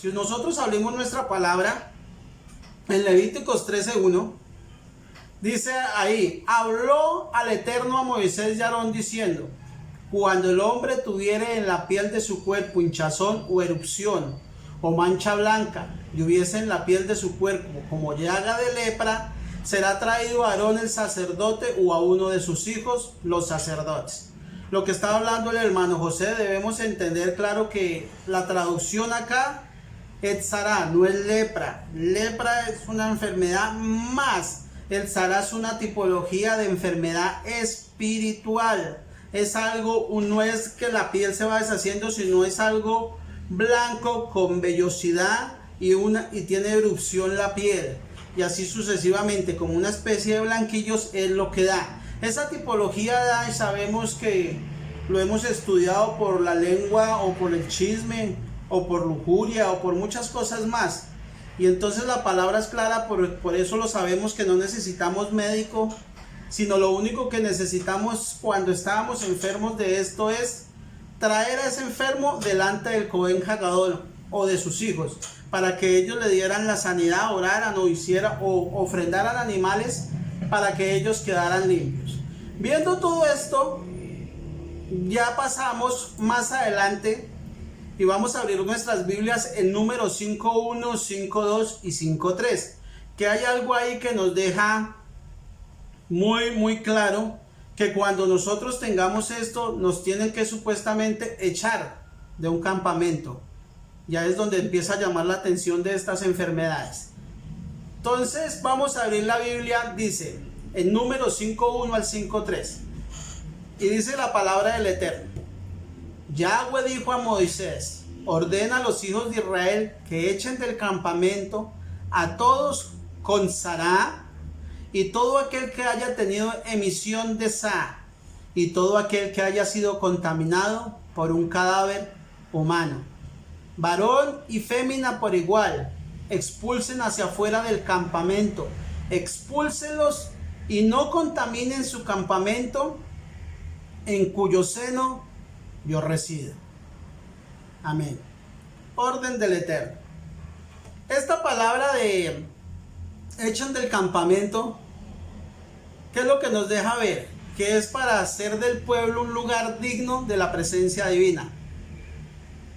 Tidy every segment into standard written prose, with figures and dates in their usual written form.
Si nosotros abrimos nuestra palabra en Levíticos 13:1, dice ahí: habló al Eterno a Moisés y a Aarón diciendo: cuando el hombre tuviere en la piel de su cuerpo hinchazón o erupción o mancha blanca y hubiese en la piel de su cuerpo como llaga de lepra, será traído a Aarón el sacerdote o a uno de sus hijos, los sacerdotes. Lo que está hablando el hermano José, debemos entender claro que la traducción acá es tzara, no es lepra. Lepra es una enfermedad más. El tzara es una tipología de enfermedad espiritual. Es algo, no es que la piel se va deshaciendo, sino es algo blanco con vellosidad y tiene erupción la piel. Y así sucesivamente, como una especie de blanquillos es lo que da. Esa tipología da, y sabemos que lo hemos estudiado por la lengua o por el chisme o por lujuria o por muchas cosas más. Y entonces la palabra es clara, por eso lo sabemos, que no necesitamos médico, sino lo único que necesitamos cuando estábamos enfermos de esto es traer a ese enfermo delante del Cohen Hagadol o de sus hijos, para que ellos le dieran la sanidad, oraran o ofrendaran animales para que ellos quedaran limpios. Viendo todo esto, ya pasamos más adelante y vamos a abrir nuestras Biblias en Números 5:1, 5:2 y 5:3, que hay algo ahí que nos deja muy claro, que cuando nosotros tengamos esto, nos tienen que supuestamente echar de un campamento. Ya es donde empieza a llamar la atención de estas enfermedades. Entonces vamos a abrir la Biblia, dice en Números 5:1 al 5:3, y dice la palabra del Eterno: Yahweh dijo a Moisés: ordena a los hijos de Israel que echen del campamento a todos con tzara, y todo aquel que haya tenido emisión de tzara, y todo aquel que haya sido contaminado por un cadáver humano, varón y fémina por igual, expulsen hacia afuera del campamento, expúlselos y no contaminen su campamento en cuyo seno yo resido. Amén. Orden del Eterno. Esta palabra de echen del campamento, ¿qué es lo que nos deja ver? Que es para hacer del pueblo un lugar digno de la presencia divina.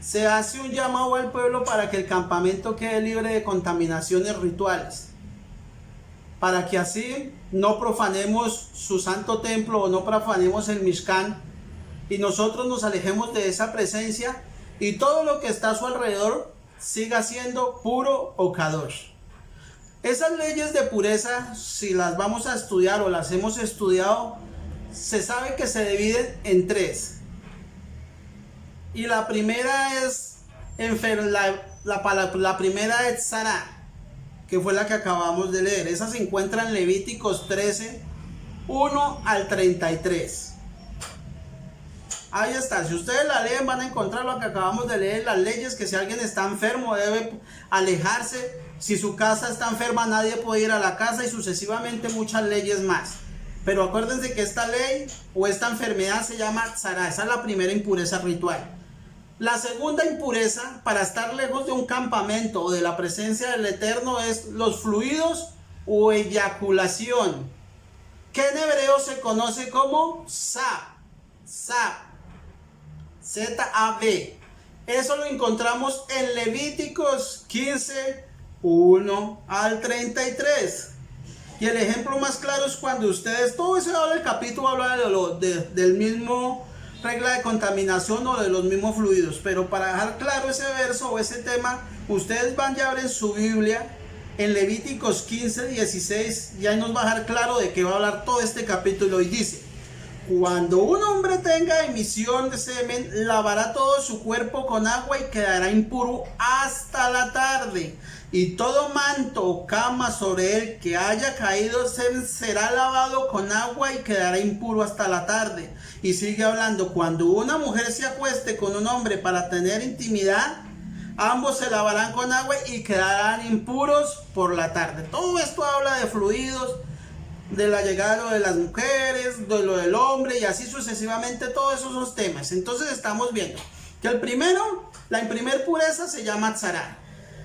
Se hace un llamado al pueblo para que el campamento quede libre de contaminaciones rituales, para que así no profanemos su santo templo o no profanemos el Mishkan, y nosotros nos alejemos de esa presencia y todo lo que está a su alrededor siga siendo puro o kadosh. Esas leyes de pureza, si las vamos a estudiar o las hemos estudiado, se sabe que se dividen en tres. Y la primera es la primera es tzara, que fue la que acabamos de leer. Esa se encuentra en Levíticos 13:1 al 33. Ahí está, si ustedes la leen van a encontrar lo que acabamos de leer, las leyes, que si alguien está enfermo debe alejarse, si su casa está enferma nadie puede ir a la casa, y sucesivamente muchas leyes más. Pero acuérdense que esta ley o esta enfermedad se llama tzara. Esa es la primera impureza ritual. La segunda impureza para estar lejos de un campamento o de la presencia del Eterno es los fluidos o eyaculación, que en hebreo se conoce como zab. Z-A-B. Eso lo encontramos en Levíticos 15:1 al 33. Y el ejemplo más claro es cuando ustedes, todo ese habla, el capítulo habla del mismo regla de contaminación o de los mismos fluidos. Pero para dejar claro ese verso o ese tema, ustedes van y abren su Biblia en Levíticos 15:16, y ahí nos va a dejar claro de qué va a hablar todo este capítulo. Y dice: cuando un hombre tenga emisión de semen, lavará todo su cuerpo con agua y quedará impuro hasta la tarde. Y todo manto o cama sobre él que haya caído será lavado con agua y quedará impuro hasta la tarde. Y sigue hablando: cuando una mujer se acueste con un hombre para tener intimidad, ambos se lavarán con agua y quedarán impuros por la tarde. Todo esto habla de fluidos, de la llegada de las mujeres, de lo del hombre, y así sucesivamente, todos esos temas. Entonces estamos viendo que la primer pureza se llama tzara.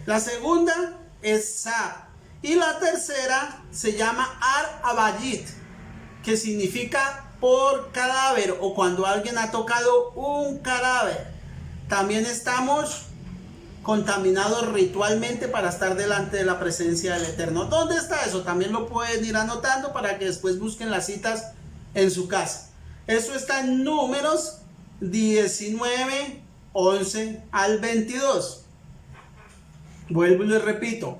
La segunda es Sab. Y la tercera se llama Ar-Abayit, que significa por cadáver o cuando alguien ha tocado un cadáver. También estamos contaminados ritualmente para estar delante de la presencia del Eterno. ¿Dónde está eso? También lo pueden ir anotando para que después busquen las citas en su casa. Eso está en Números 19, 11 al 22. Vuelvo y les repito.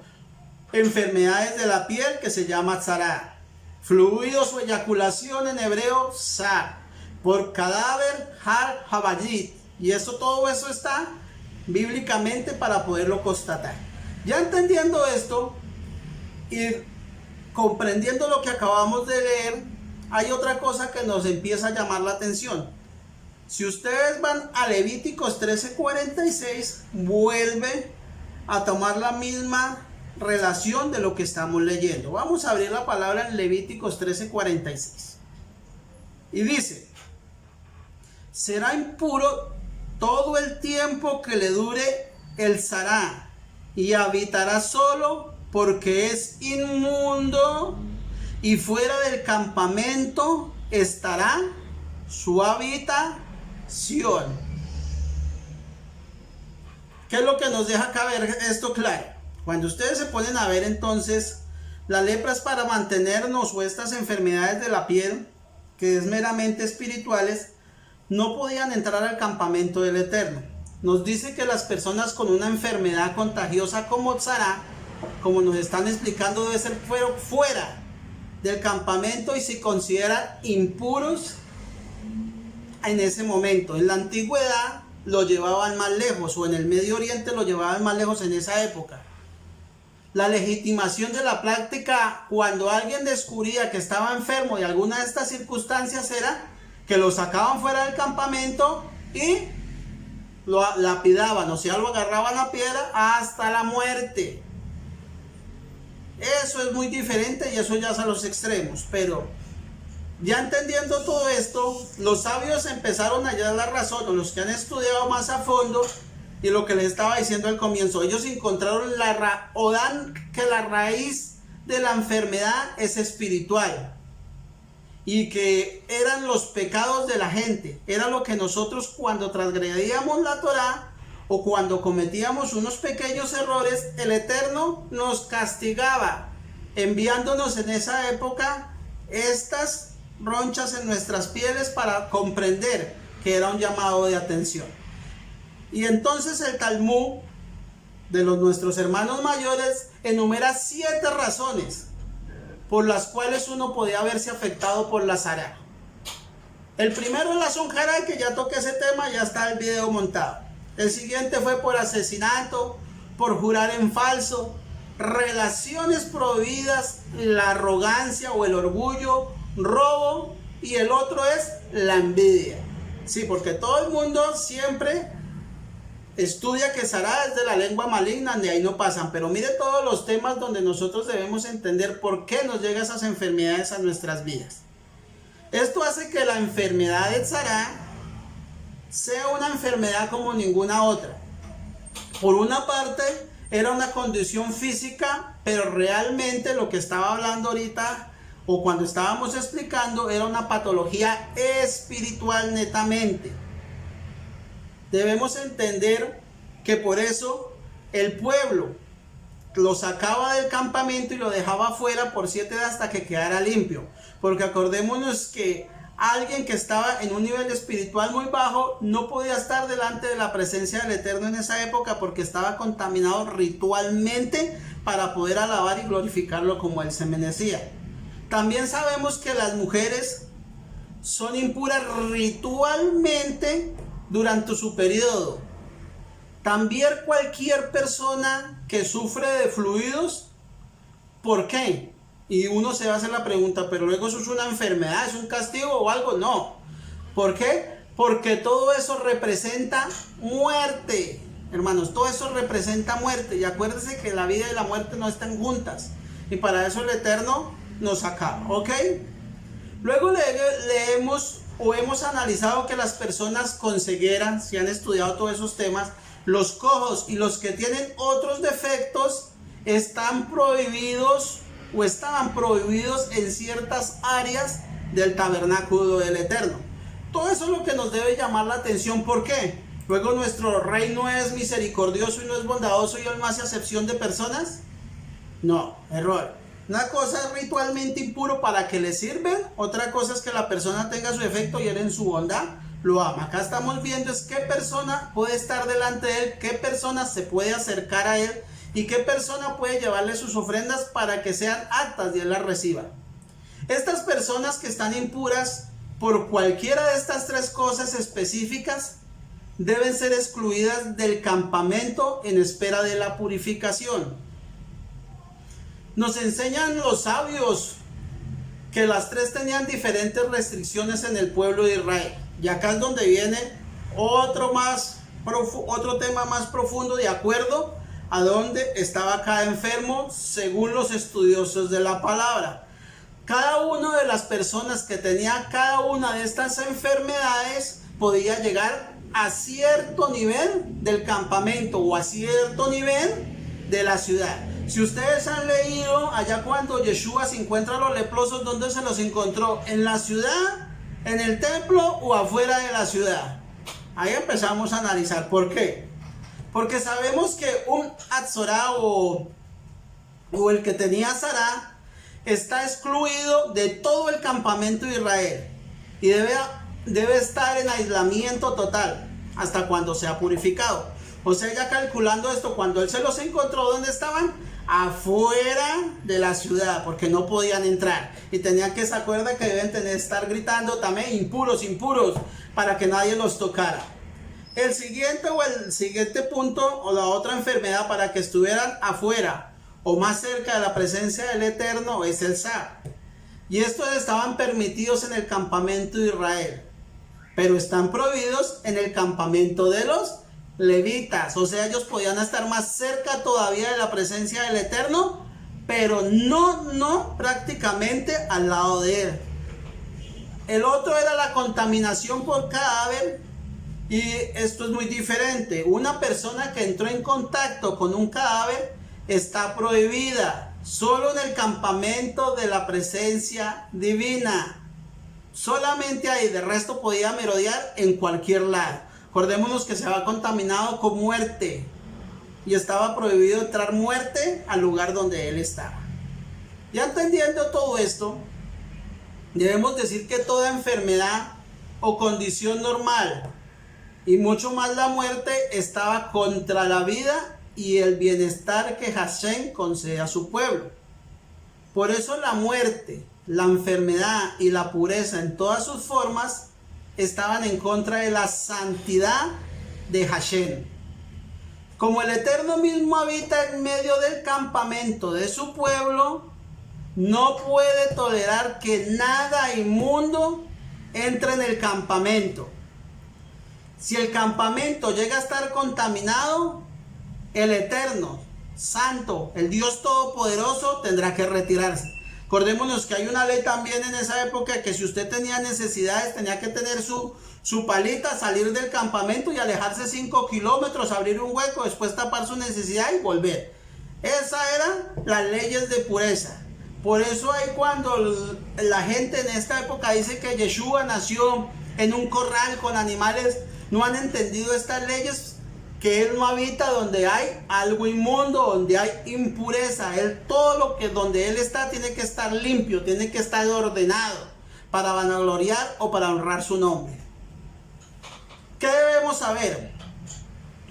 Enfermedades de la piel que se llama tzara. Fluidos o eyaculación en hebreo, Sar. Por cadáver, Har Habayit. Y todo eso está bíblicamente para poderlo constatar. Ya entendiendo esto y comprendiendo lo que acabamos de leer, hay otra cosa que nos empieza a llamar la atención. Si ustedes van a Levíticos 13:46, vuelve a tomar la misma relación de lo que estamos leyendo. Vamos a abrir la palabra en Levíticos 13:46. Y dice: será impuro todo el tiempo que le dure el tzara, y habitará solo porque es inmundo, y fuera del campamento estará su habitación. ¿Qué es lo que nos deja acá ver esto claro? Cuando ustedes se ponen a ver, entonces, la lepra es para mantenernos, o estas enfermedades de la piel, que es meramente espirituales, no podían entrar al campamento del Eterno. Nos dice que las personas con una enfermedad contagiosa como tzara, como nos están explicando, debe ser fuera del campamento y se consideran impuros en ese momento. En la antigüedad lo llevaban más lejos, o en el Medio Oriente lo llevaban más lejos en esa época. La legitimación de la práctica cuando alguien descubría que estaba enfermo de alguna de estas circunstancias era que lo sacaban fuera del campamento y lo lapidaban, o sea, lo agarraban a piedra hasta la muerte. Eso es muy diferente y eso ya es a los extremos. Pero ya entendiendo todo esto, los sabios empezaron a hallar la razón, o los que han estudiado más a fondo, y lo que les estaba diciendo al comienzo, ellos encontraron que la raíz de la enfermedad es espiritual, y que eran los pecados de la gente. Era lo que nosotros, cuando transgredíamos la Torá o cuando cometíamos unos pequeños errores, el Eterno nos castigaba, enviándonos en esa época estas ronchas en nuestras pieles para comprender que era un llamado de atención. Y entonces el Talmud de nuestros hermanos mayores enumera 7 razones por las cuales uno podía verse afectado por la tzara. El primero es la sonjara, que ya toqué ese tema, ya está el video montado. El siguiente fue por asesinato, por jurar en falso, relaciones prohibidas, la arrogancia o el orgullo, robo, y el otro es la envidia. Sí, porque todo el mundo siempre estudia que tzara es de la lengua maligna, de ahí no pasan. Pero mire todos los temas donde nosotros debemos entender por qué nos llegan esas enfermedades a nuestras vidas. Esto hace que la enfermedad de tzara sea una enfermedad como ninguna otra. Por una parte, era una condición física, pero realmente lo que estaba hablando ahorita, o cuando estábamos explicando, era una patología espiritual netamente. Debemos entender que por eso el pueblo lo sacaba del campamento y lo dejaba afuera por 7 días hasta que quedara limpio. Porque acordémonos que alguien que estaba en un nivel espiritual muy bajo no podía estar delante de la presencia del Eterno en esa época, porque estaba contaminado ritualmente para poder alabar y glorificarlo como él se merecía. También sabemos que las mujeres son impuras ritualmente durante su periodo. También cualquier persona que sufre de fluidos, ¿por qué? Y uno se va a hacer la pregunta, pero luego eso es una enfermedad, es un castigo o algo. No. ¿Por qué? Porque todo eso representa muerte. Hermanos, todo eso representa muerte. Y acuérdense que la vida y la muerte no están juntas. Y para eso el Eterno nos acaba. ¿Ok? Luego leemos o hemos analizado que las personas con ceguera, si han estudiado todos esos temas, Los cojos y los que tienen otros defectos están prohibidos o estaban prohibidos en ciertas áreas del tabernáculo del Eterno. Todo eso es lo que nos debe llamar la atención. ¿Por qué? Luego nuestro rey no es misericordioso y no es bondadoso y él no hace acepción de personas. No, error. Una cosa es ritualmente impuro para que le sirven, otra cosa es que la persona tenga su efecto y él en su bondad lo ama. Acá estamos viendo es qué persona puede estar delante de él, qué persona se puede acercar a él y qué persona puede llevarle sus ofrendas para que sean aptas y él las reciba. Estas personas que están impuras por cualquiera de estas tres cosas específicas deben ser excluidas del campamento en espera de la purificación. Nos enseñan los sabios que las tres tenían diferentes restricciones en el pueblo de Israel. Y acá es donde viene otro tema más profundo de acuerdo a dónde estaba cada enfermo según los estudiosos de la palabra. Cada una de las personas que tenía cada una de estas enfermedades podía llegar a cierto nivel del campamento o a cierto nivel de la ciudad. Si ustedes han leído allá cuando Yeshua se encuentra a los leprosos, ¿dónde se los encontró? ¿En la ciudad, en el templo o afuera de la ciudad? Ahí empezamos a analizar. ¿Por qué? Porque sabemos que un Atzorá o el que tenía Sará está excluido de todo el campamento de Israel y debe estar en aislamiento total hasta cuando sea purificado. O sea, ya calculando esto, cuando él se los encontró, ¿dónde estaban? Afuera de la ciudad, porque no podían entrar y tenían que, se acuerda que deben estar gritando también impuros, impuros, para que nadie los tocara. El siguiente punto o la otra enfermedad para que estuvieran afuera o más cerca de la presencia del Eterno es el Sar. Y estos estaban permitidos en el campamento de Israel, pero están prohibidos en el campamento de los levitas. O sea, ellos podían estar más cerca todavía de la presencia del Eterno, pero no prácticamente al lado de él. El otro era la contaminación por cadáver, y esto es muy diferente. Una persona que entró en contacto con un cadáver está prohibida solo en el campamento de la presencia divina. Solamente ahí, de resto podía merodear en cualquier lado. Acordémonos que se había contaminado con muerte y estaba prohibido entrar muerte al lugar donde él estaba. Ya entendiendo todo esto, debemos decir que toda enfermedad o condición normal y mucho más la muerte estaba contra la vida y el bienestar que Hashem concede a su pueblo. Por eso la muerte, la enfermedad y la pureza en todas sus formas estaban en contra de la santidad de Hashem. Como el Eterno mismo habita en medio del campamento de su pueblo, no puede tolerar que nada inmundo entre en el campamento. Si el campamento llega a estar contaminado, el Eterno, Santo, el Dios Todopoderoso tendrá que retirarse. Acordémonos que hay una ley también en esa época que si usted tenía necesidades tenía que tener su palita, salir del campamento y alejarse 5 kilómetros, abrir un hueco, después tapar su necesidad y volver. Esas eran las leyes de pureza. Por eso hay cuando la gente en esta época dice que Yeshua nació en un corral con animales, no han entendido estas leyes, que él no habita donde hay algo inmundo, donde hay impureza. Él, donde él está tiene que estar limpio, tiene que estar ordenado para vanagloriar o para honrar su nombre. ¿Qué debemos saber?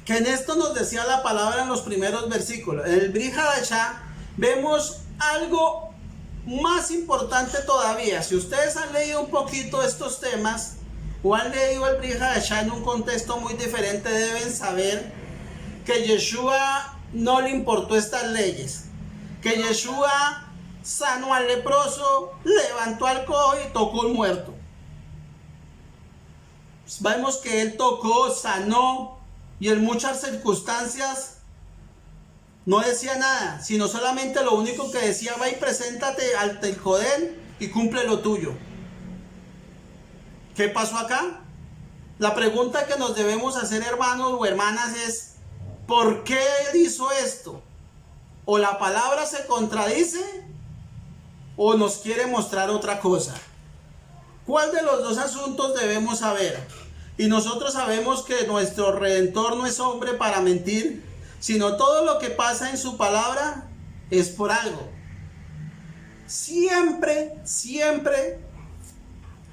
Que en esto nos decía la palabra en los primeros versículos. En el Brit Hadashah vemos algo más importante todavía. Si ustedes han leído un poquito estos temas o han leído el Brit Hadashah en un contexto muy diferente, deben saber que Yeshua no le importó estas leyes, que Yeshua sanó al leproso, levantó al cojo y tocó al muerto. Vemos que él tocó, sanó y en muchas circunstancias no decía nada, sino solamente lo único que decía: va y preséntate ante el Jodén y cumple lo tuyo. ¿Qué pasó acá? La pregunta que nos debemos hacer, hermanos o hermanas, es: ¿por qué él hizo esto? O la palabra se contradice o nos quiere mostrar otra cosa. ¿Cuál de los dos asuntos debemos saber? Y nosotros sabemos que nuestro Redentor no es hombre para mentir, sino todo lo que pasa en su palabra es por algo. Siempre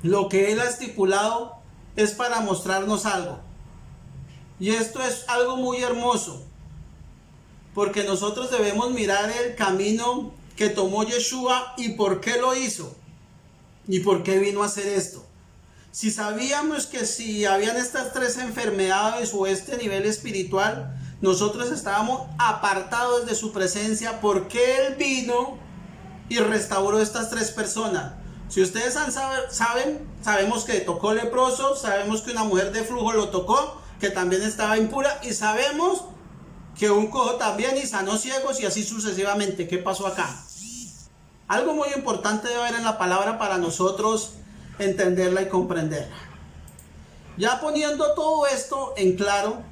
lo que Él ha estipulado es para mostrarnos algo. Y esto es algo muy hermoso, porque nosotros debemos mirar el camino que tomó Yeshua y por qué lo hizo y por qué vino a hacer esto. Si sabíamos que si habían estas tres enfermedades o este nivel espiritual, nosotros estábamos apartados de su presencia, ¿por qué Él vino y restauró estas tres personas? Si ustedes sabemos que tocó leproso, sabemos que una mujer de flujo lo tocó, que también estaba impura, y sabemos que un cojo también y sanó ciegos y así sucesivamente. ¿Qué pasó acá? Algo muy importante de ver en la palabra para nosotros entenderla y comprenderla. Ya poniendo todo esto en claro,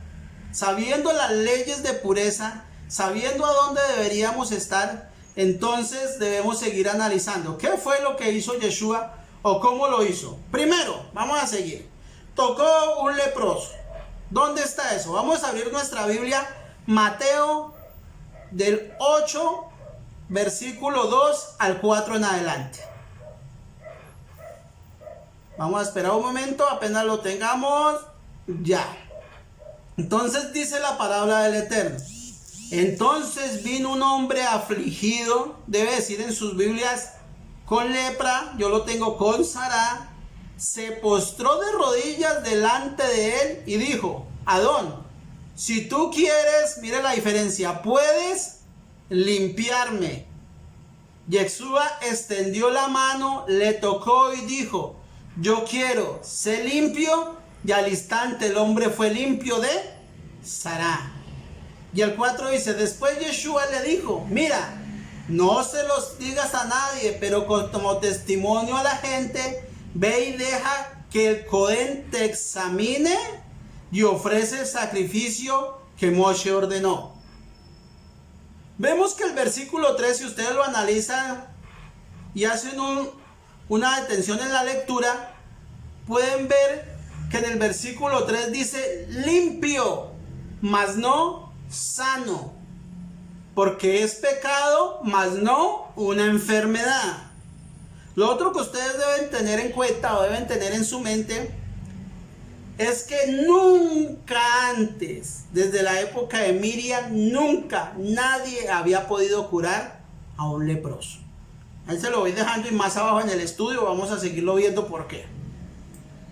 sabiendo las leyes de pureza, sabiendo a dónde deberíamos estar, entonces debemos seguir analizando qué fue lo que hizo Yeshua o cómo lo hizo. Primero, vamos a seguir. Tocó un leproso. ¿Dónde está eso? Vamos a abrir nuestra Biblia, Mateo del 8, versículo 2 al 4 en adelante. Vamos a esperar un momento, apenas lo tengamos, ya. Entonces dice la palabra del Eterno. Entonces vino un hombre afligido, debe decir en sus Biblias, con lepra, yo lo tengo con Sará, se postró de rodillas delante de él y dijo, Adón, si tú quieres, mire la diferencia, puedes limpiarme. Yeshua extendió la mano, le tocó y dijo, yo quiero, sé limpio, y al instante el hombre fue limpio de Sará. Y el 4 dice, después Yeshua le dijo, mira, no se los digas a nadie, pero como testimonio a la gente, ve y deja que el Cohen te examine y ofrece el sacrificio que Moshe ordenó. Vemos que el versículo 3, si ustedes lo analizan y hacen una detención en la lectura, pueden ver que en el versículo 3 dice limpio, mas no sano, porque es pecado, mas no una enfermedad. Lo otro que ustedes deben tener en cuenta o deben tener en su mente es que nunca antes, desde la época de Miriam, nunca nadie había podido curar a un leproso. Ahí se lo voy dejando y más abajo en el estudio vamos a seguirlo viendo por qué.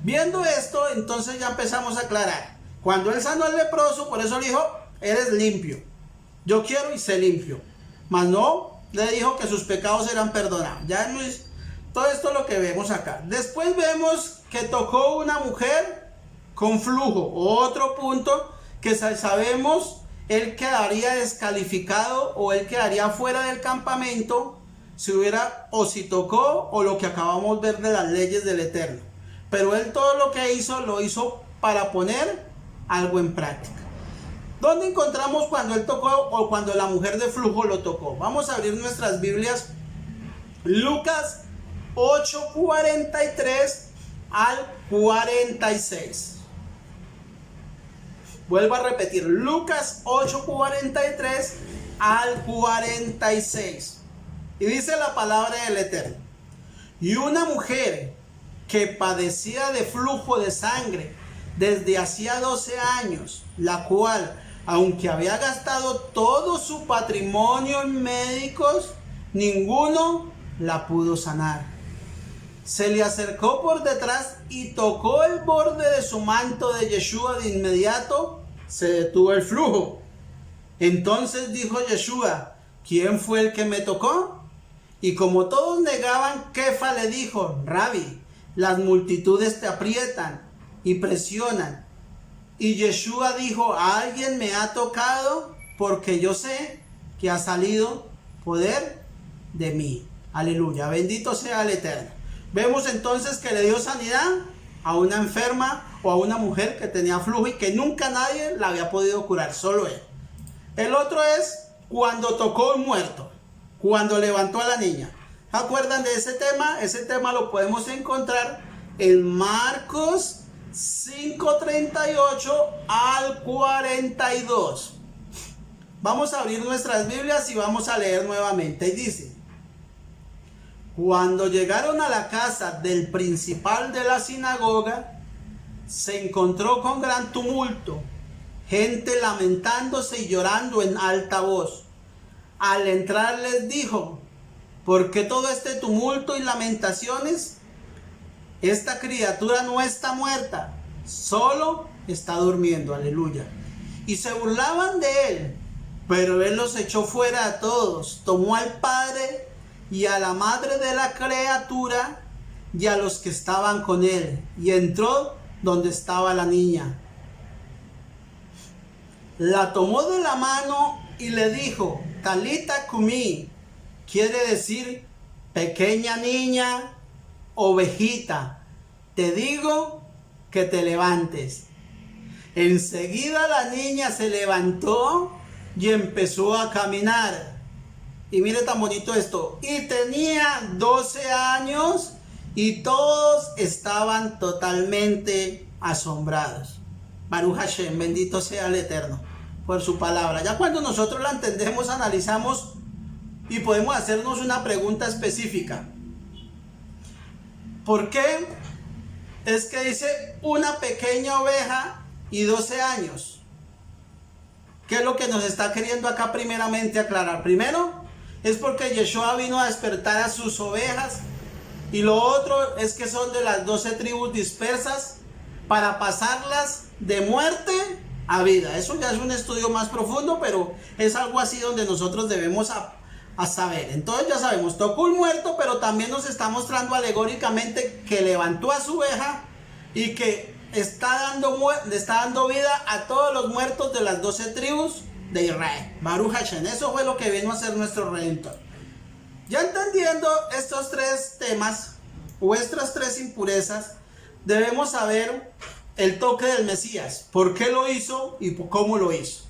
Viendo esto, entonces ya empezamos a aclarar. Cuando él sanó al leproso, por eso le dijo, eres limpio. Yo quiero y sé limpio. Mas no le dijo que sus pecados eran perdonados. Ya no es todo esto es lo que vemos acá. Después vemos que tocó una mujer con flujo. Otro punto que sabemos, él quedaría descalificado o él quedaría fuera del campamento si hubiera o si tocó o lo que acabamos de ver de las leyes del Eterno. Pero él todo lo que hizo, lo hizo para poner algo en práctica. ¿Dónde encontramos cuando él tocó o cuando la mujer de flujo lo tocó? Vamos a abrir nuestras Biblias. Lucas 8:43 al 46. Vuelvo a repetir, Lucas 8:43 al 46. Y dice la palabra del Eterno. Y una mujer que padecía de flujo de sangre desde hacía 12 años, la cual, aunque había gastado todo su patrimonio en médicos, ninguno la pudo sanar. Se le acercó por detrás y tocó el borde de su manto de Yeshua. De inmediato se detuvo el flujo. Entonces dijo Yeshua, ¿quién fue el que me tocó? Y como todos negaban, Kefa le dijo, Rabí, las multitudes te aprietan y presionan. Y Yeshua dijo, alguien me ha tocado porque yo sé que ha salido poder de mí. Aleluya, bendito sea el Eterno. Vemos entonces que le dio sanidad a una enferma o a una mujer que tenía flujo y que nunca nadie la había podido curar, solo él. El otro es cuando tocó un muerto, cuando levantó a la niña. ¿Se acuerdan de ese tema? Ese tema lo podemos encontrar en Marcos 5:38 al 42. Vamos a abrir nuestras Biblias y vamos a leer nuevamente. Y dice: cuando llegaron a la casa del principal de la sinagoga, se encontró con gran tumulto, gente lamentándose y llorando en alta voz. Al entrar les dijo: ¿por qué todo este tumulto y lamentaciones? Esta criatura no está muerta, solo está durmiendo. Aleluya. Y se burlaban de él, pero él los echó fuera a todos. Tomó al padre y a la madre de la criatura y a los que estaban con él, y entró donde estaba la niña. La tomó de la mano y le dijo: Talita cumi, quiere decir pequeña niña, ovejita, te digo que te levantes. Enseguida la niña se levantó y empezó a caminar. Y mire tan bonito esto. Y tenía 12 años y todos estaban totalmente asombrados. Baruch Hashem, bendito sea el Eterno por su palabra. Ya cuando nosotros la entendemos, analizamos y podemos hacernos una pregunta específica. ¿Por qué es que dice una pequeña oveja y 12 años? ¿Qué es lo que nos está queriendo acá primeramente aclarar? Primero, es porque Yeshua vino a despertar a sus ovejas. Y lo otro es que son de las 12 tribus dispersas para pasarlas de muerte a vida. Eso ya es un estudio más profundo, pero es algo así donde nosotros debemos a saber. Entonces ya sabemos, tocó un muerto, pero también nos está mostrando alegóricamente que levantó a su oveja y que le está dando vida a todos los muertos de las 12 tribus de Israel. Baruch Hashem, eso fue lo que vino a ser nuestro Redentor. Ya entendiendo estos tres temas, o estas tres impurezas, debemos saber el toque del Mesías, por qué lo hizo y cómo lo hizo.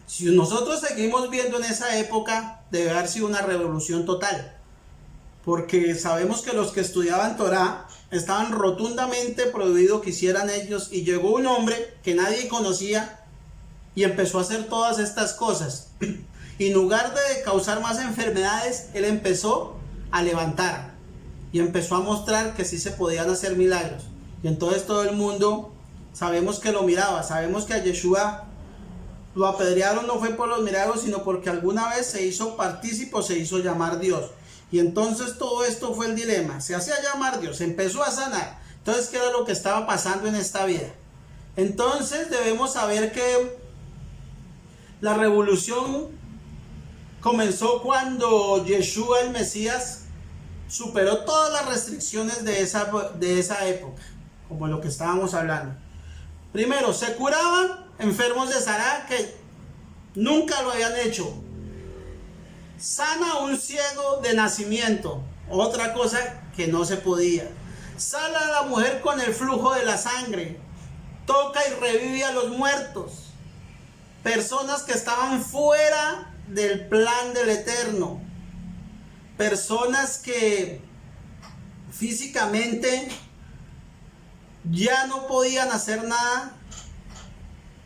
Si nosotros seguimos viendo en esa época, debe haber sido una revolución total, porque sabemos que los que estudiaban Torah estaban rotundamente prohibido que hicieran ellos, y llegó un hombre que nadie conocía y empezó a hacer todas estas cosas. Y en lugar de causar más enfermedades, él empezó a levantar y empezó a mostrar que sí se podían hacer milagros. Y entonces todo el mundo sabemos que lo miraba. Sabemos que a Yeshua lo apedrearon no fue por los milagros, sino porque alguna vez se hizo partícipe o se hizo llamar Dios. Y entonces todo esto fue el dilema. Se hacía llamar Dios, empezó a sanar. Entonces, ¿qué era lo que estaba pasando en esta vida? Entonces debemos saber que la revolución comenzó cuando Yeshua el Mesías superó todas las restricciones de esa época, como lo que estábamos hablando. Primero, se curaban enfermos de Sará que nunca lo habían hecho. Sana a un ciego de nacimiento, otra cosa que no se podía. Sana a la mujer con el flujo de la sangre. Toca y revive a los muertos. Personas que estaban fuera del plan del Eterno. Personas que físicamente ya no podían hacer nada.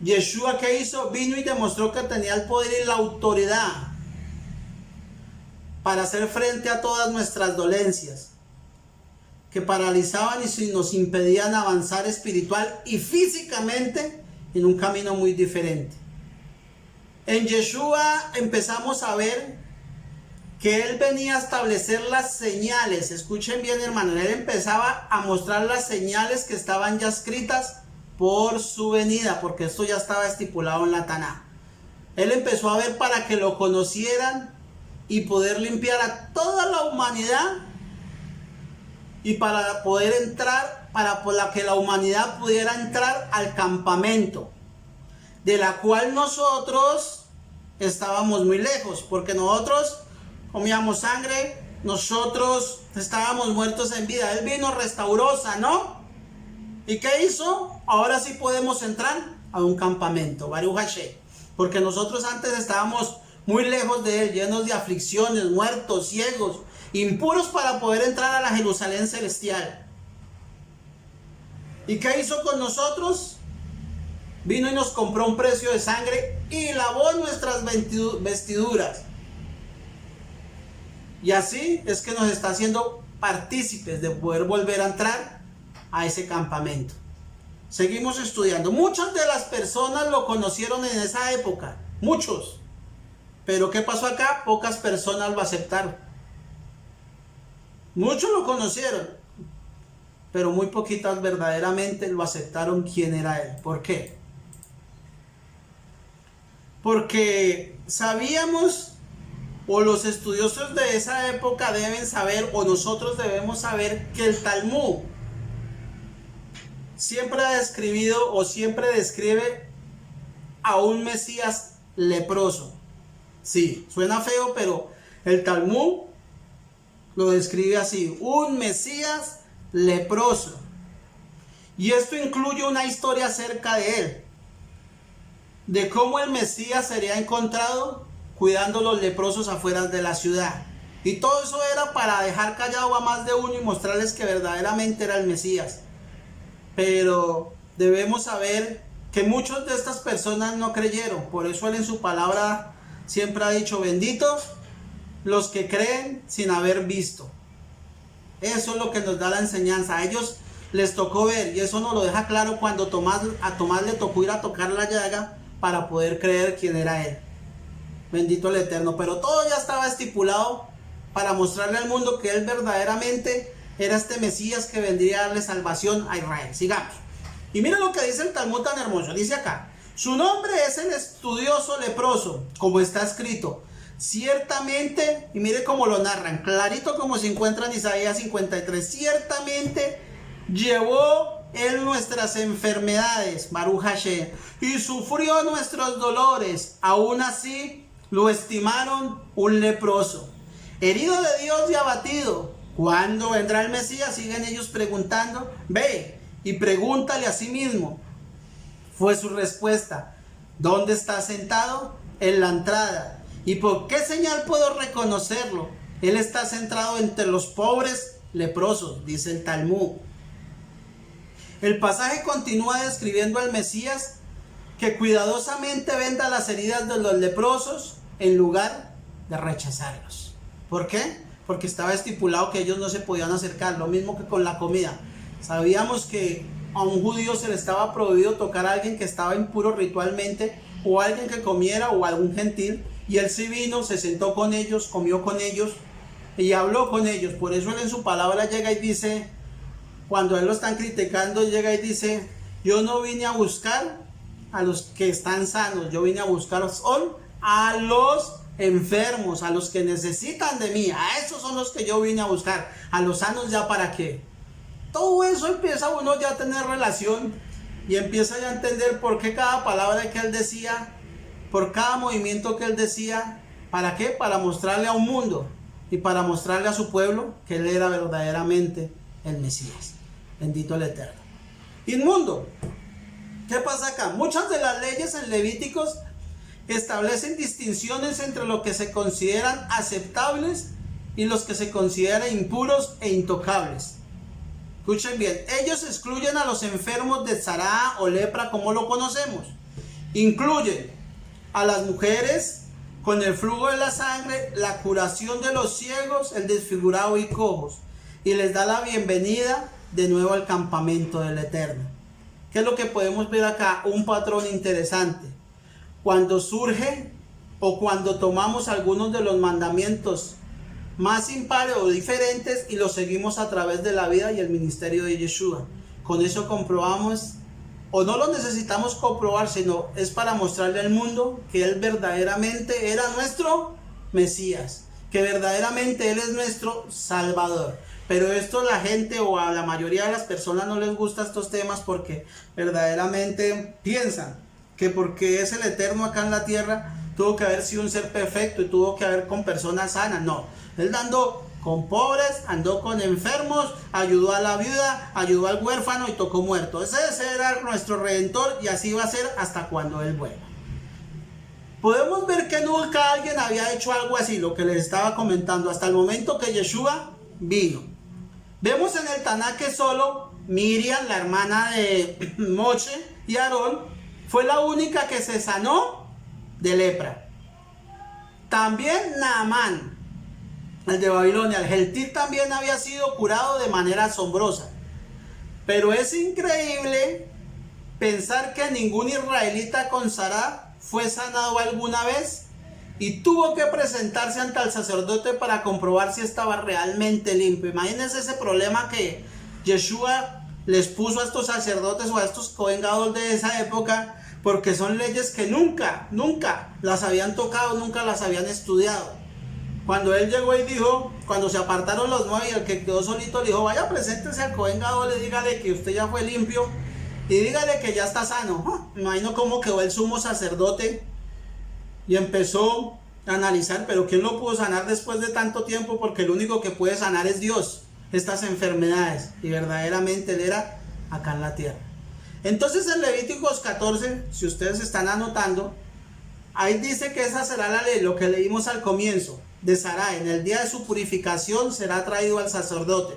Yeshua, ¿qué hizo? Vino y demostró que tenía el poder y la autoridad para hacer frente a todas nuestras dolencias que paralizaban y nos impedían avanzar espiritual y físicamente en un camino muy diferente. En Yeshua empezamos a ver que Él venía a establecer las señales. Escuchen bien, hermano, Él empezaba a mostrar las señales que estaban ya escritas por su venida, porque esto ya estaba estipulado en la Taná. Él empezó a ver para que lo conocieran y poder limpiar a toda la humanidad y para poder entrar, para que la humanidad pudiera entrar al campamento, de la cual nosotros estábamos muy lejos, porque nosotros comíamos sangre, nosotros estábamos muertos en vida. Él vino, restauró, sanó. ¿Y qué hizo? Ahora sí podemos entrar a un campamento. Baruch Hashem. porque nosotros antes estábamos muy lejos de Él, llenos de aflicciones, muertos, ciegos, impuros para poder entrar a la Jerusalén celestial. ¿Y qué hizo con nosotros? Vino y nos compró un precio de sangre y lavó nuestras vestiduras. Y así es que nos está haciendo partícipes de poder volver a entrar a ese campamento. Seguimos estudiando. Muchas de las personas lo conocieron en esa época, muchos. Pero ¿qué pasó acá? Pocas personas lo aceptaron. Muchos lo conocieron, pero muy poquitas verdaderamente lo aceptaron quién era Él. ¿Por qué? Porque sabíamos, o los estudiosos de esa época deben saber, o nosotros debemos saber, que el Talmud siempre ha describido o siempre describe a un Mesías leproso. Sí, suena feo, pero el Talmud lo describe así: un Mesías leproso. Y esto incluye una historia acerca de él, de cómo el Mesías sería encontrado cuidando los leprosos afuera de la ciudad. Y todo eso era para dejar callado a más de uno y mostrarles que verdaderamente era el Mesías. Pero debemos saber que muchas de estas personas no creyeron. Por eso Él en su palabra siempre ha dicho: benditos los que creen sin haber visto. Eso es lo que nos da la enseñanza. A ellos les tocó ver, y eso nos lo deja claro cuando a Tomás le tocó ir a tocar la llaga para poder creer quién era Él. Bendito el Eterno. Pero todo ya estaba estipulado para mostrarle al mundo que Él verdaderamente era este Mesías que vendría a darle salvación a Israel. Sigamos. Y miren lo que dice el Talmud tan hermoso. Dice acá: su nombre es el estudioso leproso, como está escrito. Ciertamente, y mire cómo lo narran, clarito como se encuentra en Isaías 53. Ciertamente llevó Él nuestras enfermedades, Baruch Hashem, y sufrió nuestros dolores. Aún así lo estimaron un leproso, herido de Dios y abatido. ¿Cuándo vendrá el Mesías? Siguen ellos preguntando. Ve y pregúntale a sí mismo. Fue su respuesta: ¿dónde está sentado? En la entrada. ¿Y por qué señal puedo reconocerlo? Él está sentado entre los pobres leprosos, dice el Talmud. El pasaje continúa describiendo al Mesías que cuidadosamente venda las heridas de los leprosos en lugar de rechazarlos. ¿Por qué? Porque estaba estipulado que ellos no se podían acercar. Lo mismo que con la comida. Sabíamos que a un judío se le estaba prohibido tocar a alguien que estaba impuro ritualmente, o alguien que comiera, o algún gentil. Y Él sí vino, se sentó con ellos, comió con ellos y habló con ellos. Por eso Él en su palabra llega y dice, cuando Él lo están criticando, llega y dice: yo no vine a buscar a los que están sanos, yo vine a buscar a los enfermos, a los que necesitan de mí. A esos son los que yo vine a buscar. A los sanos, ¿ya para qué? Todo eso empieza uno ya a tener relación y empieza ya a entender por qué cada palabra que Él decía, por cada movimiento que Él decía. ¿Para qué? Para mostrarle a un mundo y para mostrarle a su pueblo que Él era verdaderamente el Mesías. Bendito el Eterno. Inmundo. ¿Qué pasa acá? Muchas de las leyes en Levíticos establecen distinciones entre lo que se consideran aceptables y los que se consideran impuros e intocables. Escuchen bien, ellos excluyen a los enfermos de tzará o lepra, como lo conocemos. Incluyen a las mujeres con el flujo de la sangre, la curación de los ciegos, el desfigurado y cojos, y les da la bienvenida de nuevo al campamento del Eterno. ¿Qué es lo que podemos ver acá? Un patrón interesante. Cuando surge o cuando tomamos algunos de los mandamientos más impares o diferentes y los seguimos a través de la vida y el ministerio de Yeshua, con eso comprobamos, o no lo necesitamos comprobar, sino es para mostrarle al mundo que Él verdaderamente era nuestro Mesías, que verdaderamente Él es nuestro Salvador. Pero esto la gente, o a la mayoría de las personas, no les gusta estos temas porque verdaderamente piensan que porque es el Eterno acá en la tierra, tuvo que haber sido un ser perfecto y tuvo que haber con personas sanas. No, Él andó con pobres, andó con enfermos, ayudó a la viuda, ayudó al huérfano y tocó muerto. Ese era nuestro Redentor, y así va a ser hasta cuando Él vuelva. podemos ver que nunca alguien había hecho algo así, lo que les estaba comentando, hasta el momento que Yeshua vino. Vemos en el Tanaj que solo Miriam, la hermana de Moshe y Aarón, fue la única que se sanó de lepra. También Naamán, el de Babilonia, el gentil, también había sido curado de manera asombrosa. Pero es increíble pensar que ningún israelita con Sará fue sanado alguna vez y tuvo que presentarse ante el sacerdote para comprobar si estaba realmente limpio. Imagínense ese problema que Yeshua les puso a estos sacerdotes o a estos Cohen Gadol de esa época, porque son leyes que nunca las habían tocado, nunca las habían estudiado. Cuando él llegó y dijo, cuando se apartaron los 9 y el que quedó solito le dijo, vaya, preséntese al Cohen Gadol y dígale que usted ya fue limpio y dígale que ya está sano. Me imagino cómo quedó el sumo sacerdote y empezó a analizar, pero ¿quién lo pudo sanar después de tanto tiempo? Porque el único que puede sanar es Dios, estas enfermedades, y verdaderamente él era acá en la tierra. Entonces en Levíticos 14, si ustedes están anotando, ahí dice que esa será la ley, lo que leímos al comienzo, de Sará, en el día de su purificación será traído al sacerdote.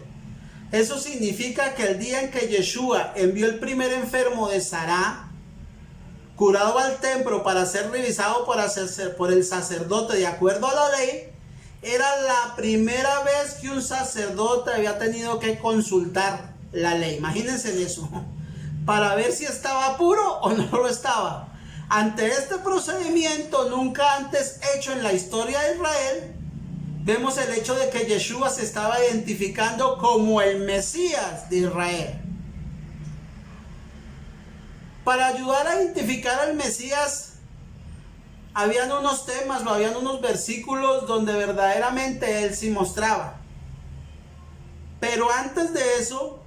Eso significa que el día en que Yeshua envió el primer enfermo de Sará, curado al templo para ser revisado por el sacerdote de acuerdo a la ley, era la primera vez que un sacerdote había tenido que consultar la ley. Imagínense en eso, para ver si estaba puro o no lo estaba. Ante este procedimiento nunca antes hecho en la historia de Israel, vemos el hecho de que Yeshua se estaba identificando como el Mesías de Israel. Para ayudar a identificar al Mesías, habían unos temas, habían unos versículos donde verdaderamente él se mostraba. Pero antes de eso,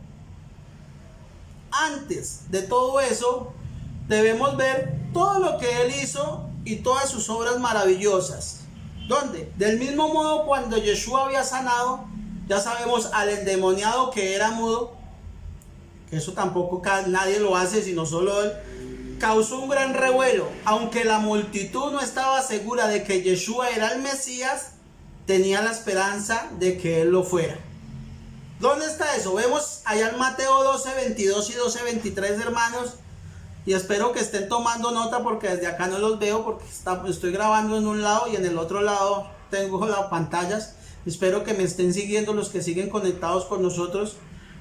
antes de todo eso, debemos ver todo lo que él hizo y todas sus obras maravillosas. ¿Dónde? Del mismo modo, cuando Yeshua había sanado, ya sabemos, al endemoniado que era mudo, que eso tampoco nadie lo hace, sino solo él, causó un gran revuelo. Aunque la multitud no estaba segura de que Yeshua era el Mesías, tenía la esperanza de que él lo fuera. ¿Dónde está eso? Vemos allá en Mateo 12, 22 y 12, 23, hermanos. Y espero que estén tomando nota porque desde acá no los veo porque estoy grabando en un lado y en el otro lado tengo las pantallas. Espero que me estén siguiendo los que siguen conectados con nosotros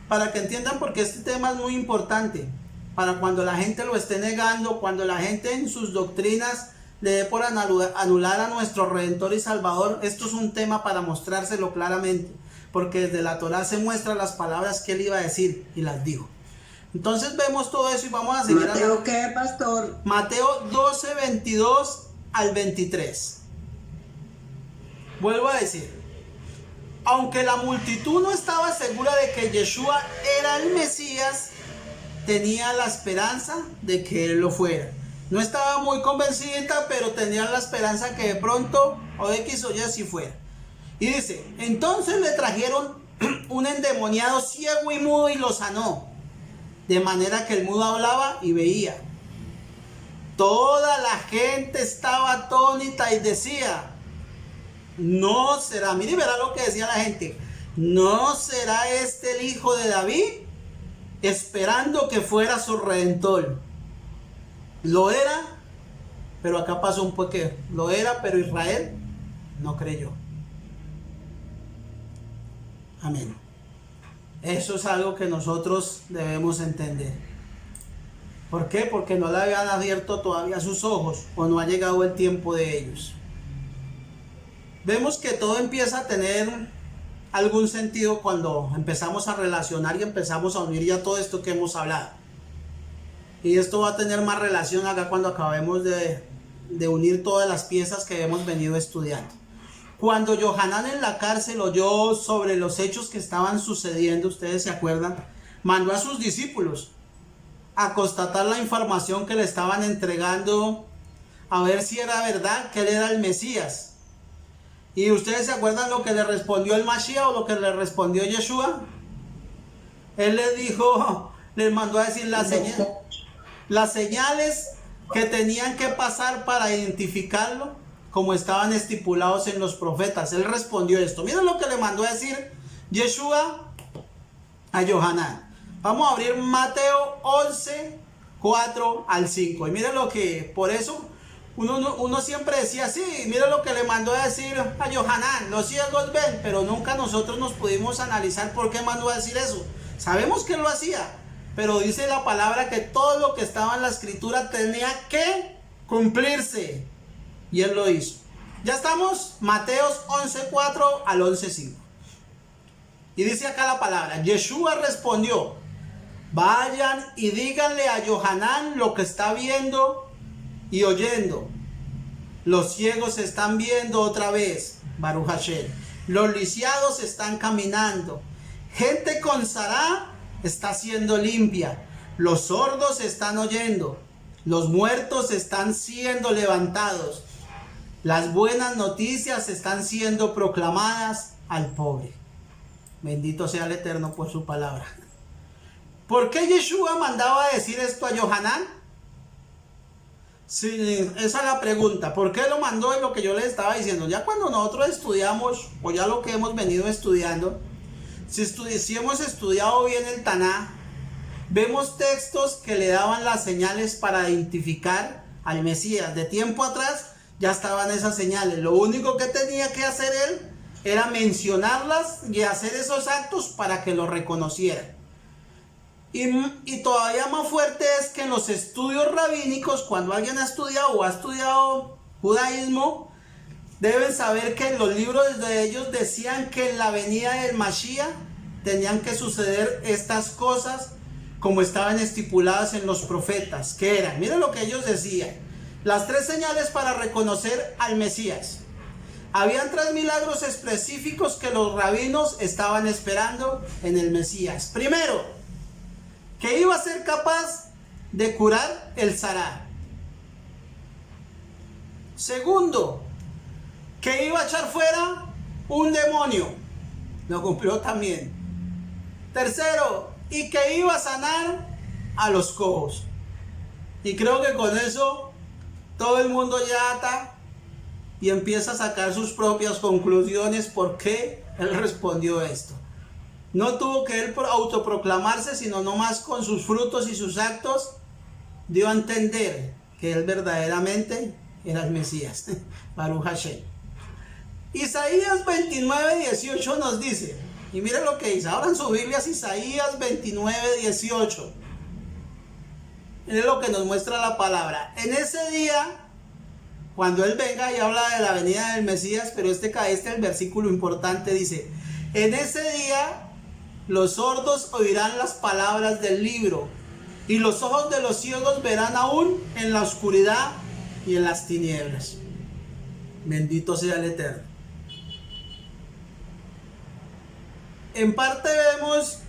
para que entiendan porque este tema es muy importante. Para cuando la gente lo esté negando, cuando la gente en sus doctrinas le dé por anular a nuestro Redentor y Salvador, esto es un tema para mostrárselo claramente. Porque desde la Torá se muestran las palabras que él iba a decir y las dijo. Entonces vemos todo eso y vamos a seguir. ¿Mateo qué, pastor? Mateo 12, 22 al 23. Vuelvo a decir, aunque la multitud no estaba segura de que Yeshua era el Mesías, tenía la esperanza de que él lo fuera. No estaba muy convencida, pero tenía la esperanza que de pronto o X o Y si fuera. Y dice, entonces le trajeron un endemoniado ciego y mudo y lo sanó. De manera que el mudo hablaba y veía. Toda la gente estaba atónita y decía, no será, mire, verá lo que decía la gente, ¿no será este el hijo de David? Esperando que fuera su redentor. Lo era, pero acá pasó un poco, lo era, pero Israel no creyó. Amén. Eso es algo que nosotros debemos entender. ¿Por qué? Porque no le habían abierto todavía sus ojos o no ha llegado el tiempo de ellos. Vemos que todo empieza a tener algún sentido cuando empezamos a relacionar y empezamos a unir ya todo esto que hemos hablado. Y esto va a tener más relación acá cuando acabemos de unir todas las piezas que hemos venido estudiando. Cuando Yohanan en la cárcel oyó sobre los hechos que estaban sucediendo, ustedes se acuerdan, mandó a sus discípulos a constatar la información que le estaban entregando, a ver si era verdad que él era el Mesías. Y ustedes se acuerdan lo que le respondió el Mashiach o lo que le respondió Yeshua. Él le dijo, les mandó a decir las señales que tenían que pasar para identificarlo, como estaban estipulados en los profetas. Él respondió esto. Miren lo que le mandó a decir Yeshua a Yohanan. Vamos a abrir Mateo 11, 4 al 5. Y miren lo que, por eso uno siempre decía así, miren lo que le mandó a decir a Yohanan. Los ciegos ven, pero nunca nosotros nos pudimos analizar por qué mandó a decir eso. Sabemos que él lo hacía, pero dice la palabra que todo lo que estaba en la escritura tenía que cumplirse. Y él lo hizo. Ya estamos, Mateos 11, 4 al 11, 5. Y dice acá la palabra, Yeshua respondió, vayan y díganle a Yohanan lo que está viendo y oyendo. Los ciegos están viendo otra vez, Baruch Hashem. Los lisiados están caminando. Gente con sará está siendo limpia. Los sordos están oyendo. Los muertos están siendo levantados. Las buenas noticias están siendo proclamadas al pobre. Bendito sea el Eterno por su palabra. ¿Por qué Yeshua mandaba a decir esto a Yohanan? Sí, esa es la pregunta. ¿Por qué lo mandó? Es lo que yo les estaba diciendo. Ya cuando nosotros estudiamos, o ya lo que hemos venido estudiando, si hemos estudiado bien el Taná, vemos textos que le daban las señales para identificar al Mesías. De tiempo atrás ya estaban esas señales. Lo único que tenía que hacer él era mencionarlas y hacer esos actos para que lo reconocieran. Y todavía más fuerte es que en los estudios rabínicos, cuando alguien ha estudiado o ha estudiado judaísmo, deben saber que en los libros de ellos decían que en la venida del Mashiach tenían que suceder estas cosas como estaban estipuladas en los profetas, que eran, miren lo que ellos decían, las 3 señales para reconocer al Mesías. Habían 3 milagros específicos que los rabinos estaban esperando en el Mesías. Primero, que iba a ser capaz de curar el sará. Segundo, que iba a echar fuera un demonio. Lo cumplió también. Tercero, y que iba a sanar a los cojos. Y creo que con eso todo el mundo ya ata y empieza a sacar sus propias conclusiones por qué él respondió esto. No tuvo que él autoproclamarse, sino nomás con sus frutos y sus actos dio a entender que él verdaderamente era el Mesías. Baruch Hashem. Isaías 29, 18 nos dice, y miren lo que dice, ahora en su Biblia es Isaías 29, 18. Miren lo que nos muestra la palabra. En ese día, cuando él venga y habla de la venida del Mesías, pero este es el versículo importante, dice, en ese día los sordos oirán las palabras del libro, y los ojos de los ciegos verán aún en la oscuridad y en las tinieblas. Bendito sea el Eterno. En parte vemos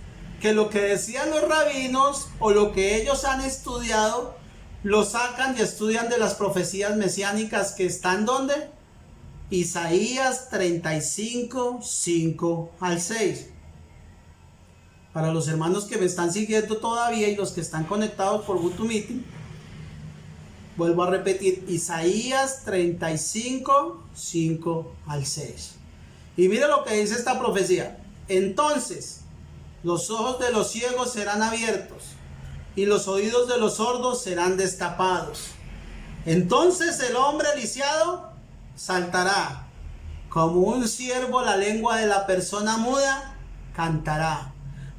que lo que decían los rabinos o lo que ellos han estudiado lo sacan y estudian de las profecías mesiánicas que están ¿dónde? Isaías 35, 5 al 6. Para los hermanos que me están siguiendo todavía y los que están conectados por GoToMeeting, vuelvo a repetir, Isaías 35, 5 al 6. Y mire lo que dice esta profecía. Entonces, los ojos de los ciegos serán abiertos y los oídos de los sordos serán destapados. Entonces el hombre lisiado saltará, como un ciervo la lengua de la persona muda cantará.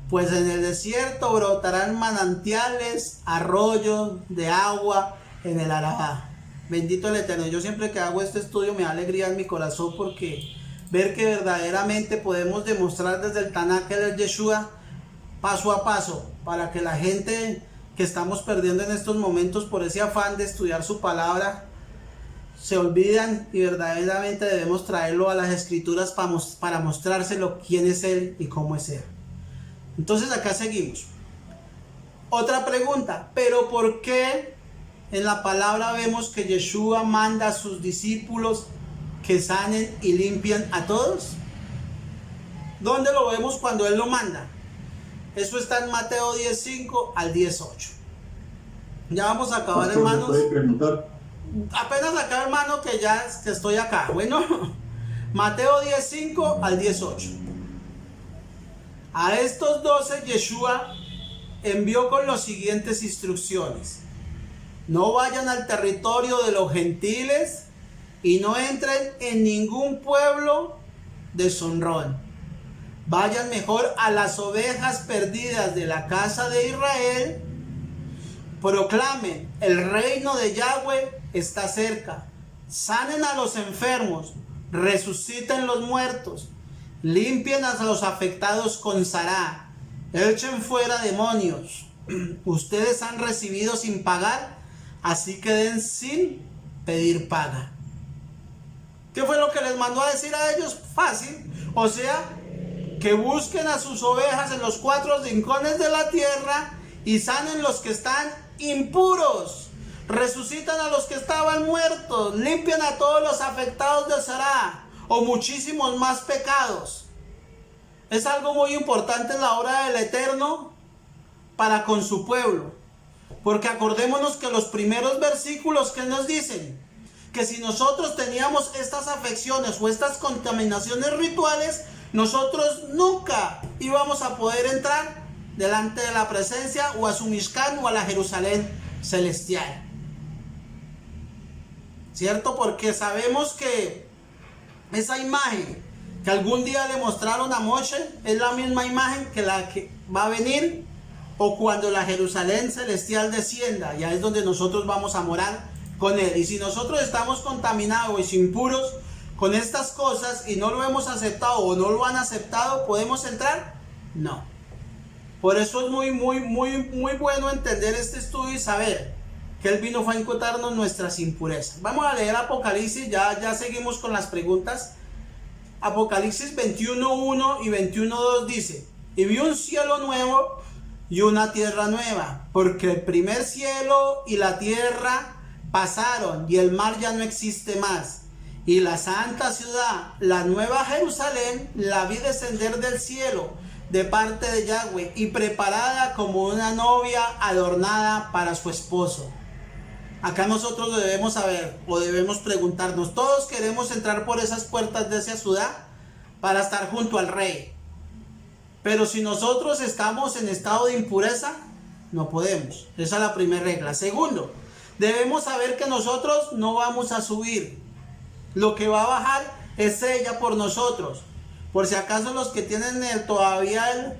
Pues en el desierto brotarán manantiales, arroyos de agua en el Arabá. Bendito el Eterno. Yo siempre que hago este estudio me da alegría en mi corazón, porque ver que verdaderamente podemos demostrar desde el Tanaj que él es Yeshua paso a paso, para que la gente que estamos perdiendo en estos momentos por ese afán de estudiar su palabra se olvidan, y verdaderamente debemos traerlo a las escrituras para mostrárselo quién es él y cómo es él. Entonces acá seguimos. Otra pregunta, pero ¿por qué en la palabra vemos que Yeshua manda a sus discípulos que sanen y limpian a todos? ¿Dónde lo vemos cuando él lo manda? Eso está en Mateo 10:5 al 10:8. Ya vamos a acabar, Pastor, ¿me hermanos. puede preguntar? Apenas acá, hermano, que ya que estoy acá. Bueno, Mateo 10:5 al 18. A estos 12 Yeshua envió con las siguientes instrucciones: no vayan al territorio de los gentiles y no entren en ningún pueblo deshonrón. Vayan mejor a las ovejas perdidas de la casa de Israel. Proclamen: el reino de Yahweh está cerca. Sanen a los enfermos, resuciten los muertos, limpien a los afectados con sará, echen fuera demonios. Ustedes han recibido sin pagar, así que den sin pedir paga. ¿Qué fue lo que les mandó a decir a ellos? Fácil. O sea, que busquen a sus ovejas en los 4 rincones de la tierra y sanen los que están impuros, resucitan a los que estaban muertos, limpian a todos los afectados de Sará o muchísimos más pecados. Es algo muy importante en la obra del Eterno para con su pueblo, porque acordémonos que los primeros versículos que nos dicen que si nosotros teníamos estas afecciones o estas contaminaciones rituales, nosotros nunca íbamos a poder entrar delante de la presencia o a su Mishkan o a la Jerusalén celestial. ¿Cierto? Porque sabemos que esa imagen que algún día le mostraron a Moshe es la misma imagen que la que va a venir o cuando la Jerusalén celestial descienda. Ya es donde nosotros vamos a morar con él. Y si nosotros estamos contaminados y impuros con estas cosas y no lo hemos aceptado o no lo han aceptado, ¿podemos entrar? No. Por eso es muy bueno entender este estudio y saber que Él vino fue a encontrarnos nuestras impurezas. Vamos a leer Apocalipsis, ya seguimos con las preguntas. Apocalipsis 21:1 y 21:2 dice: y vi un cielo nuevo y una tierra nueva, porque el primer cielo y la tierra pasaron y el mar ya no existe más. Y la santa ciudad, la nueva Jerusalén, la vi descender del cielo de parte de Yahweh y preparada como una novia adornada para su esposo. Acá nosotros debemos saber o debemos preguntarnos, todos queremos entrar por esas puertas de esa ciudad para estar junto al rey. Pero si nosotros estamos en estado de impureza, no podemos. Esa es la primera regla. Segundo, debemos saber que nosotros no vamos a subir. Lo que va a bajar es ella por nosotros. Por si acaso los que tienen todavía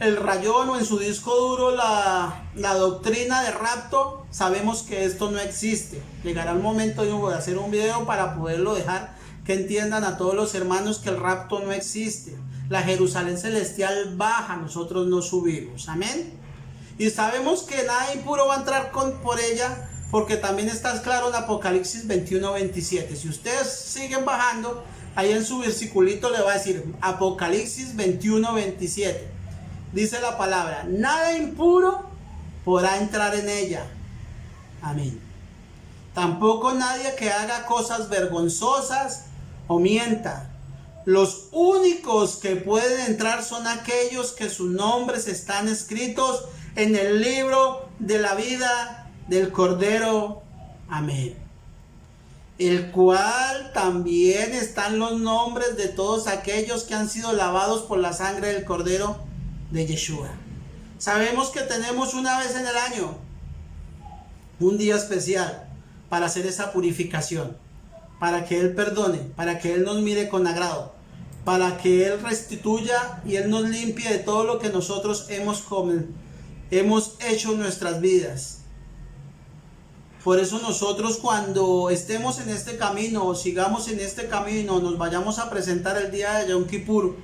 el rayón o en su disco duro la doctrina de rapto, sabemos que esto no existe. Llegará el momento, yo voy a hacer un video para poderlo dejar, que entiendan a todos los hermanos que el rapto no existe. La Jerusalén celestial baja, nosotros no subimos. Amén. Y sabemos que nada impuro va a entrar por ella, porque también está claro en Apocalipsis 21:27. Si ustedes siguen bajando, ahí en su versiculito le va a decir Apocalipsis 21:27. Dice la palabra: nada impuro podrá entrar en ella. Amén. Tampoco nadie que haga cosas vergonzosas o mienta. Los únicos que pueden entrar son aquellos que sus nombres están escritos en el libro de la vida del Cordero. Amén. El cual también están los nombres de todos aquellos que han sido lavados por la sangre del Cordero de Yeshua. Sabemos que tenemos una vez en el año un día especial para hacer esa purificación, para que Él perdone, para que Él nos mire con agrado, para que Él restituya y Él nos limpie de todo lo que nosotros hemos hecho en nuestras vidas. Por eso nosotros, cuando estemos en este camino o sigamos en este camino, nos vayamos a presentar el día de Yom Kippur,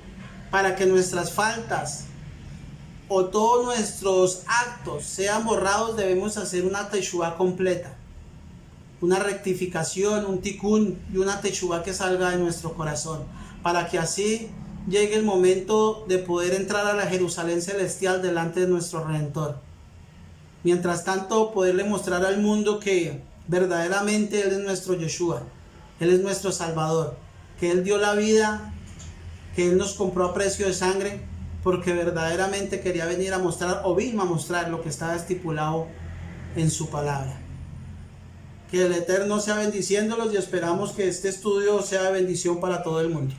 para que nuestras faltas o todos nuestros actos sean borrados, debemos hacer una teshuvá completa, una rectificación, un tikkun y una teshuvá que salga de nuestro corazón, para que así llegue el momento de poder entrar a la Jerusalén celestial delante de nuestro Redentor. Mientras tanto, poderle mostrar al mundo que verdaderamente Él es nuestro Yeshua, Él es nuestro Salvador, que Él dio la vida, que Él nos compró a precio de sangre, porque verdaderamente quería venir a mostrar, o vino a mostrar lo que estaba estipulado en su palabra. Que el Eterno sea bendiciéndolos y esperamos que este estudio sea de bendición para todo el mundo.